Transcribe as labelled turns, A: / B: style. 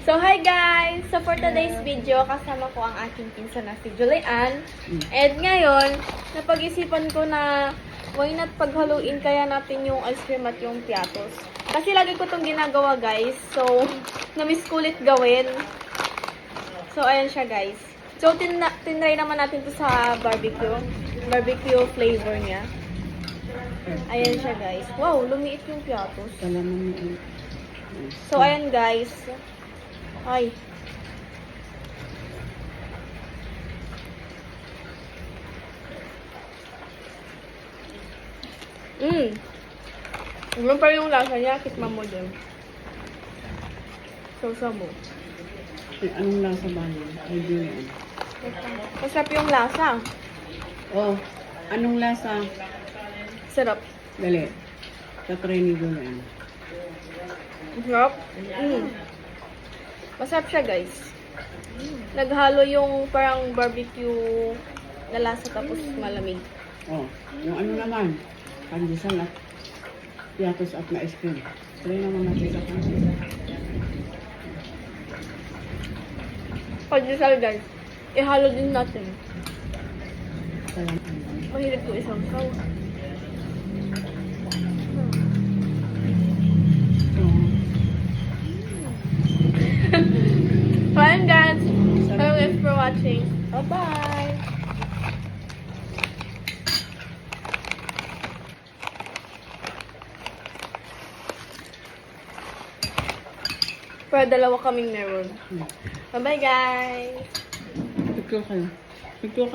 A: So, hi guys! So, for today's video, kasama ko ang aking pinsan na si Julian. And ngayon, napag-isipan ko na why not paghaluin kaya natin yung ice cream at yung piatos. Kasi lagi ko itong ginagawa guys. So, na-miss ko ulit gawin. So, ayan siya guys. So, tinry naman natin to sa barbecue. Barbecue flavor niya. Ayan siya guys. Wow, lumiit yung piatos. So, ayan guys. Ay. Ganun pa yung lasa niya. Kitman mo din. Sausa mo.
B: Anong lasa ba yun? Ay, yun.
A: Masarap yung lasa.
B: Oh, anong lasa?
A: Sarap.
B: Dali. Tatry ni Julian.
A: Masarap. Masarap siya guys. Naghalo yung parang barbecue na lasa tapos malamig.
B: Oh, yung ano naman? Pandesal at piatos at na ice cream. Try naman natin sa pandesal.
A: Pandesal guys. Ihalo din natin.
B: Salamat.
A: Mahilig ko isang saw. Fine guys. Thanks for watching. Bye-bye. Pero dalawa kaming meron. Bye-bye guys.
B: Picture kayo. Picture kayo.